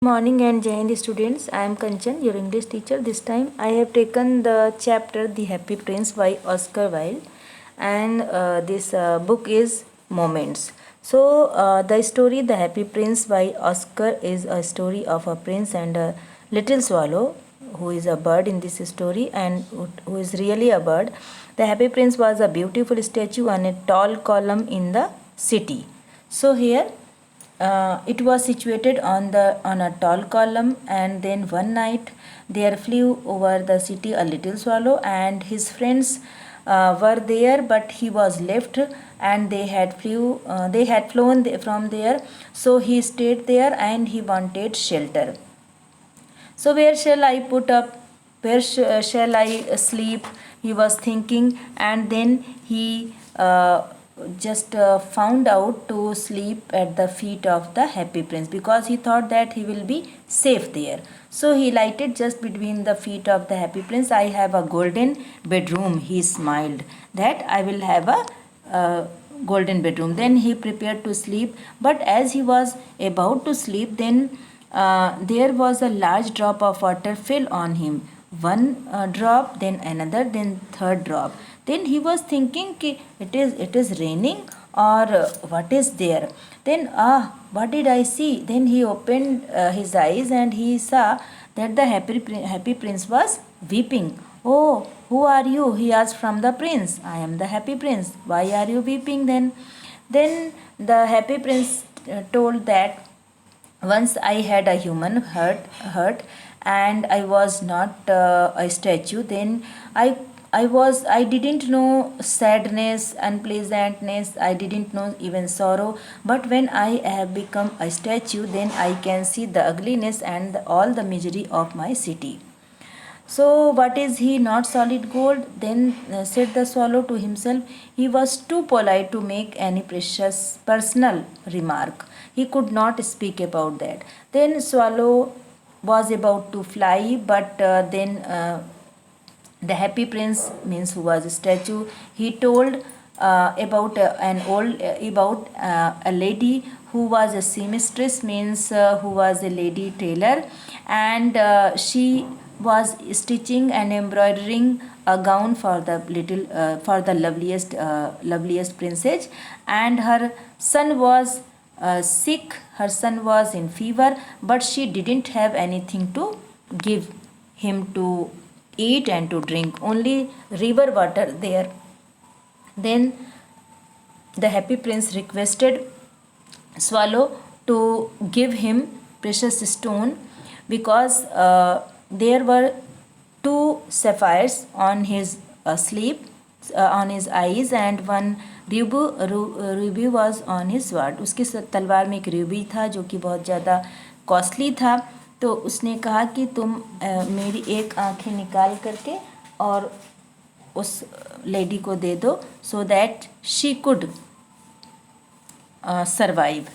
Morning and Jai Hind students. I am Kanchan, your English teacher. This time I have taken the chapter The Happy Prince by Oscar Wilde, and this book is Moments. So, the story The Happy Prince by Oscar is a story of a prince and a little swallow who is a bird in this story and who is really a bird. The Happy Prince was a beautiful statue on a tall column in the city. So, here it was situated on a tall column, and then one night there flew over the city a little swallow, and his friends were there, but he was left, and they had flown from there. So he stayed there, and he wanted shelter. So where shall I put up? Where shall I sleep? He was thinking, and then he just found out to sleep at the feet of the Happy Prince, because he thought that he will be safe there. So he lighted just between the feet of the Happy Prince. I have a golden bedroom, he smiled, that I will have a golden bedroom. Then he prepared to sleep, but as he was about to sleep, then there was a large drop of water fell on him. One drop, then another, then third drop. Then he was thinking कि it is raining, or what is there. Then what did I see? Then he opened his eyes, and he saw that the happy prince was weeping. Oh, who are you? He asked from the prince. I am the Happy Prince. Why are you weeping then? Then the Happy Prince told that once I had a human hurt, and I was not a statue. Then I didn't know sadness, unpleasantness, I didn't know even sorrow. But when I have become a statue, then I can see the ugliness and all the misery of my city. So, what is he, not solid gold? Then said the swallow to himself. He was too polite to make any precious personal remark. He could not speak about that. Then swallow was about to fly, but then the Happy Prince, means who was a statue, he told about a lady who was a seamstress, means who was a lady tailor, and she was stitching and embroidering a gown for the loveliest princess, and her son was sick. Her son was in fever, but she didn't have anything to give him to eat and to drink, only river water there. Then the Happy Prince requested swallow to give him precious stone, because there were two sapphires on his sleeve, on his eyes, and one ruby was on his sword. उसकी तलवार में एक Ruby था जो कि बहुत ज़्यादा costly था. तो उसने कहा कि तुम मेरी एक आंखें निकाल करके और उस लेडी को दे दो, so that she could survive.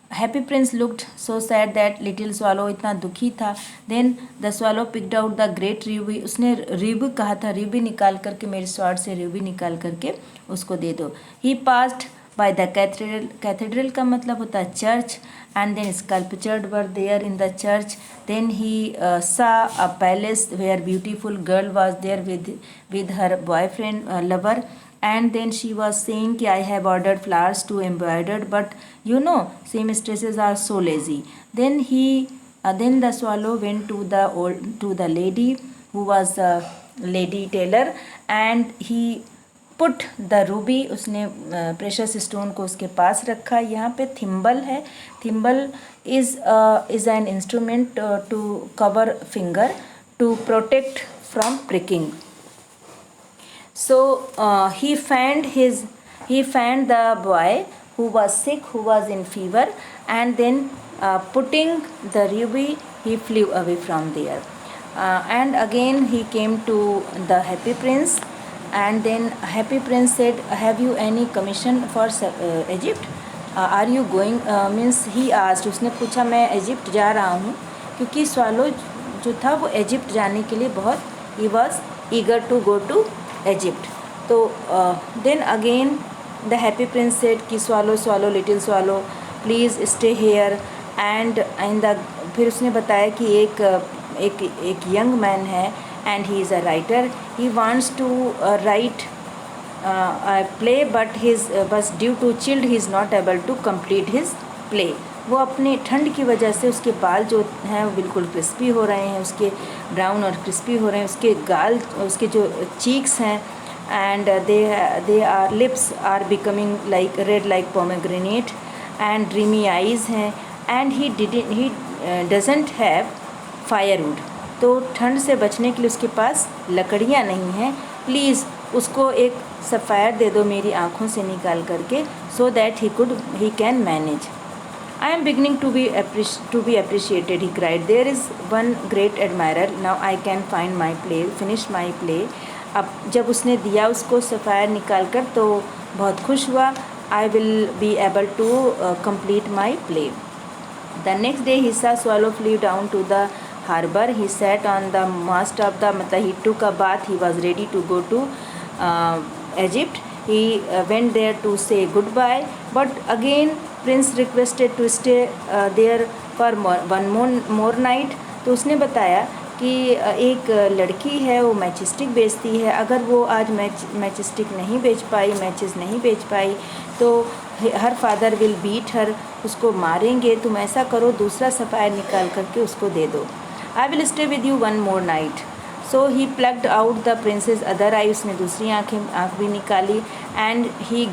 Happy Prince looked so sad that little swallow इतना दुखी था. Then the swallow picked out the great ruby. उसने ruby कहा था, ruby निकाल करके, मेरे sword से ruby निकाल करके उसको दे दो. He passed by the cathedral का मतलब होता है church, and then sculptured were there in the church. Then he saw a palace where beautiful girl was there with her boyfriend, lover. And then she was saying कि I have ordered flowers to embroidered, but you know seamstresses are so lazy. Then then the swallow went to the lady who was a lady tailor, and he put the ruby, उसने precious stone को उसके पास रखा. यहाँ पे thimble है. Thimble is an instrument to cover finger to protect from pricking. So he found the boy who was sick, who was in fever, and then putting the ruby, he flew away from there. And again he came to the Happy Prince, and then Happy Prince said, have you any commission for Egypt? Are you going, means he asked, उसने पूछा मैं Egypt जा रहा हूँ, क्योंकि swallow जो था वो इजिप्ट जाने के लिए बहुत, he was eager to go to Egypt. तो then again the Happy Prince said कि swallow little swallow, please stay here, and in the फिर उसने बताया कि एक यंग मैन है and he is a writer, he wants to write play but due to chilled he is not able to complete his play. वो अपने ठंड की वजह से उसके बाल जो हैं वो बिल्कुल क्रिस्पी हो रहे हैं, उसके ब्राउन और क्रिस्पी हो रहे हैं, उसके गाल, उसके जो चीक्स हैं and their lips are becoming like red like pomegranate and dreamy eyes हैं and he doesn't have firewood। तो ठंड से बचने के लिए उसके पास लकड़ियाँ नहीं हैं, प्लीज़ उसको एक सफ़ायर दे दो मेरी आँखों से निकाल करके, so that he can manage। I am beginning to be appreciated, he cried, there is one great admirer, now I can finish my play। अब जब उसने दिया उसको सफ़ायर निकाल कर तो बहुत खुश हुआ। I will be able to complete my play. The next day he saw swallow flew down to the harbor, he sat on the mast of the मतलब he took a bath, he was ready to go to Egypt। he went there to say goodbye, but again prince requested to stay there for one more night। तो उसने बताया कि एक लड़की है वो matchstick बेचती है, अगर वो आज मैचस्टिक नहीं बेच पाई, मैचेस नहीं बेच पाई तो her father will beat her, उसको मारेंगे। तुम ऐसा करो दूसरा सफ़ायर निकाल करके उसको दे दो। I will stay with you one more night. So he plugged out the princess other eye, उसने दूसरी आँख भी निकाली and he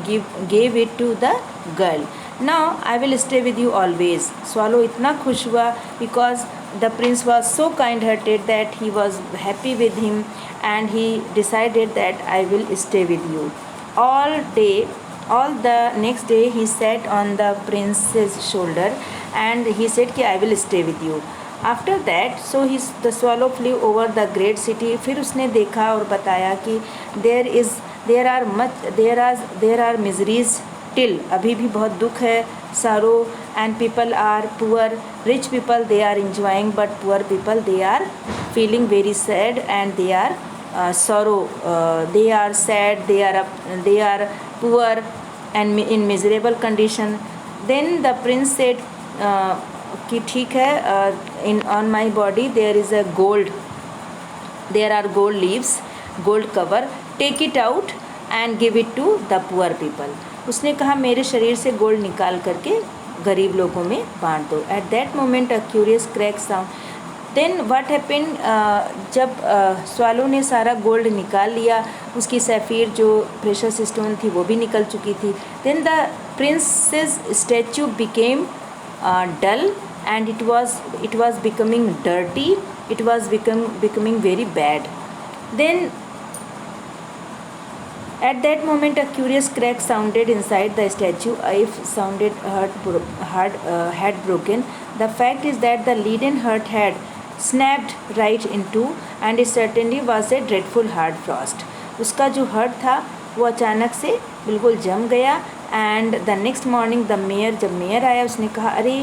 gave it to the girl. Now I will stay with you always. Swallow इतना खुश हुआ because the prince was so kind-hearted that he was happy with him and he decided that I will stay with you all the next day he sat on the prince's shoulder and he said कि I will stay with you। after that so the swallow flew over the great city। फिर उसने देखा और बताया कि there are miseries till, अभी भी बहुत दुख है, sorrow and people are poor, rich people they are enjoying but poor people they are feeling very sad and they are sorrow, they are sad, they are poor and in miserable condition। then the prince said कि ठीक है, on my body there is a gold, there are gold leaves, gold cover, take it out and give it to the poor people। उसने कहा मेरे शरीर से gold निकाल करके गरीब लोगों में बांट दो। At that moment a curious crack sound. Then what happened, जब स्वालो ने सारा गोल्ड निकाल लिया, उसकी सैफीर जो प्रेशस स्टोन थी वो भी निकल चुकी थी। Then the princess statue became dull and it was becoming dirty, it was becoming very bad। then at that moment a curious crack sounded inside the statue, if sounded had broken। the fact is that the leaden heart had snapped right in two and it certainly was a dreadful hard frost। उसका जो heart था वो अचानक से बिल्कुल जम गया। And the next morning the mayor, जब मेयर आया उसने कहा अरे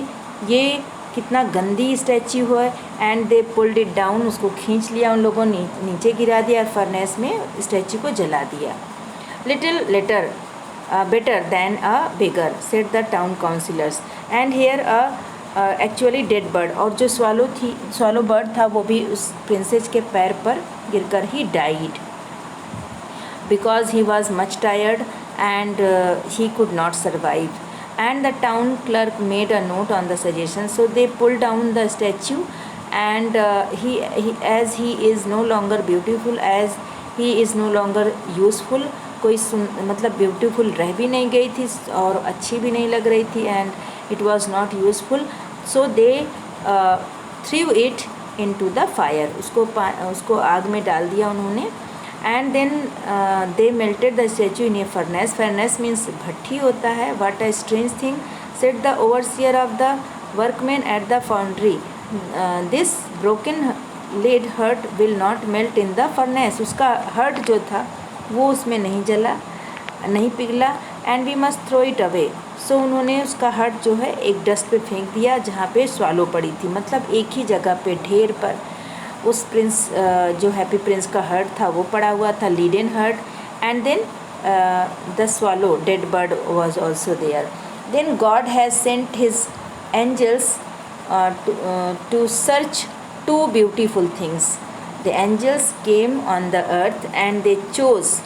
ये कितना गंदी स्टैच्यू है, and they pulled it down, उसको खींच लिया उन लोगों ने, नीचे गिरा दिया और फर्नेस में स्टैच्यू को जला दिया। Little letter better than a bigger said the town councillors and here actually dead bird. और जो स्वालो बर्ड था वो भी उस प्रिंसेस के पैर पर गिरकर he died because he was much tired and he could not survive. and the town clerk made a note on the suggestion, so they pulled down the statue and as he is no longer beautiful, as he is no longer useful, कोई मतलब beautiful रह भी नहीं गई थी और अच्छी भी नहीं लग रही थी, and it was not useful, so they threw it into the fire, उसको आग में डाल दिया उन्होंने। and then they melted the statue in a furnace। furnace means भट्ठी होता है। what a strange thing, said the overseer of the workmen at the foundry, this broken lead heart will not melt in the furnace। उसका hurt जो था वो उसमें नहीं जला, नहीं पिघला, and we must throw it away। so उन्होंने उसका हर्ट जो है एक डस्ट पे फेंक दिया जहाँ पे स्वालो पड़ी थी, मतलब एक ही जगह पे ढेर पर उस प्रिंस जो हैप्पी प्रिंस का हर्ट था वो पड़ा हुआ था, leaden heart, and then the swallow dead bird was also there. Then God has sent his angels to search two beautiful things. The angels came on the earth and they chose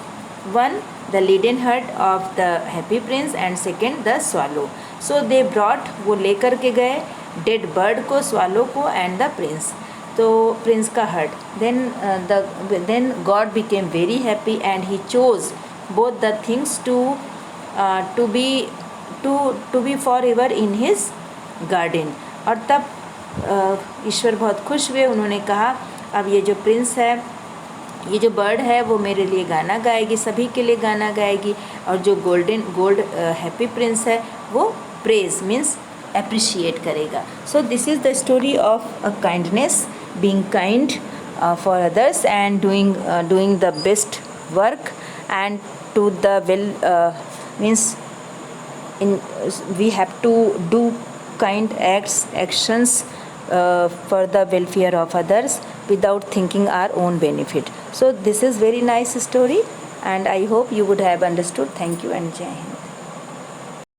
one, the leaden heart of the happy prince, and second the swallow. So they brought, वो लेकर के गए dead bird को, swallow को, and the prince, तो prince का heart. Then God became very happy and he chose both the things to be forever in his garden. और तब ईश्वर बहुत खुश हुए. उन्होंने कहा अब ये जो प्रिंस है, ये जो बर्ड है, वो मेरे लिए गाना गाएगी, सभी के लिए गाना गाएगी. और जो गोल्ड हैप्पी प्रिंस है वो प्रेज मीन्स अप्रिशिएट करेगा. So this is the story of a kindness, being kind for others and doing the best work and to the well means we have to do kind actions for the welfare of others without thinking our own benefit. So this is very nice story and I hope you would have understood. Thank you and Jai Hind.